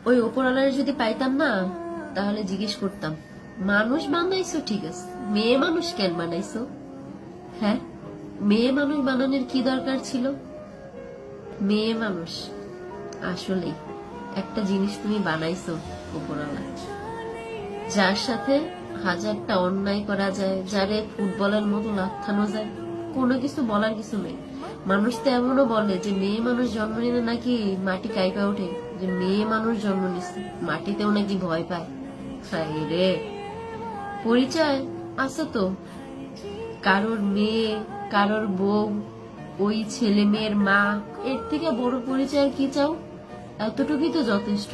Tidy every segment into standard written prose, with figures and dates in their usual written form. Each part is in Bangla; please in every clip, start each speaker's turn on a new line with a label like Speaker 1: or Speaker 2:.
Speaker 1: ওই ওপরওয়ালারে যদি পাইতাম না, তাহলে জিজ্ঞেস করতাম, মানুষ বানাইছো ঠিক আছে, মেয়ে মানুষ কেন বানাইছো? হ্যাঁ, মেয়ে মানুষ বানানোর কি দরকার ছিল? মেয়ে মানুষ আসলে একটা জিনিস তুমি বানাইছো ওপরওয়ালা, যার সাথে হাজারটা অন্যায় করা যায়, যারে ফুটবলের মতো লাথানো যায়, কোনো কিছু বলার কিছু নেই। মানুষ তো এমনও বলে যে মেয়ে মানুষ জন্ম নিলে নাকি মাটি কাইপা ওঠে, যে মেয়ে মানুষ জন্ম নিচ্ছে মাটিতেও নাকি ভয় পায়। হায় রে, পরিচয় আছে তো, কারোর মেয়ে, কারোর বউ, ওই ছেলে মেয়ের মা, এর থেকে বড় পরিচয় কি চাও? এতটুকুই তো যথেষ্ট।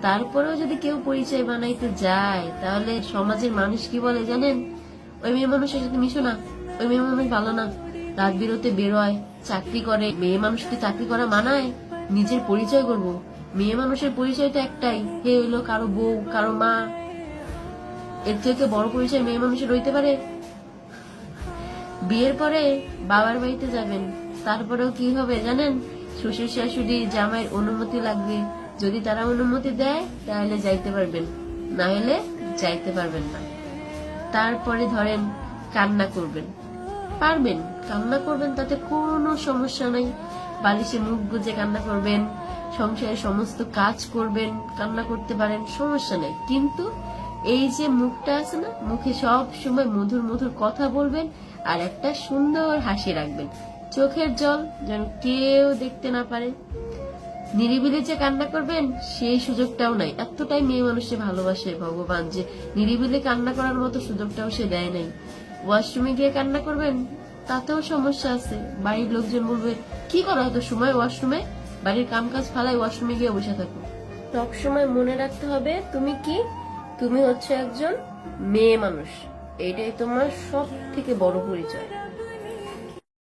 Speaker 1: তারপরেও যদি কেউ পরিচয় বানাইতে যায়, তাহলে সমাজের মানুষ কি বলে জানেন? ওই মেয়ে মানুষের সাথে মিশো না, ওই মেয়ে মানুষ ভালো না, রাত বিরতে বেরোয়, চাকরি করে। মেয়ে মানুষকে চাকরি করা মানায়? নিজের পরিচয় করব, মেয়ে মানুষের পরিচয় তো একটাই, হে হইলো কারো বউ, কারো মা। এর থেকে বড় পরিচয় মেয়ে মানুষের হইতে পারে? বিয়ের পরে বাবার বাড়িতে যাবেন, তারপরেও কি হবে জানেন? শ্বশুর শাশুড়ি জামাইয়ের অনুমতি লাগবে। যদি তারা অনুমতি দেয় তাহলে যাইতে পারবেন, না হলে যাইতে পারবেন না। তারপরে ধরেন কান্না করবেন, পারবেন, কান্না করবেন, তাতে কোনো সমস্যা নাই। বালিশে মুখ গুজে কান্না করবেন, সংসারের সমস্ত কাজ করবেন, কান্না করতে পারেন, সমস্যা নেই। কিন্তু এই যে মুখটা আছে না, মুখে সব সময় মধুর মধুর কথা বলবেন, আর একটা সুন্দর হাসি রাখবেন, চোখের জল যেন কেউ দেখতে না পারে। নিরিবিলি যে কান্না করবেন সেই সুযোগটাও নাই। এতটাই মেয়ে মানুষে ভালোবাসে ভগবান যে নিরিবিলি কান্না করার মতো সুযোগটাও সে দেয় নাই। ওয়াশরুমে গিয়ে কান্না করবেন, তাতেও সমস্যা আছে। বাড়ির লোকজন বলবে, কি করো এত সময় ওয়াশরুমে? বাড়ির কাম কাজ ফালাই ওয়াশরুমে গিয়ে বসে থাকো। সবসময় মনে রাখতে হবে তুমি কি, তুমি হচ্ছে একজন মেয়ে মানুষ। এইটাই তোমার সব থেকে বড় পরিচয়।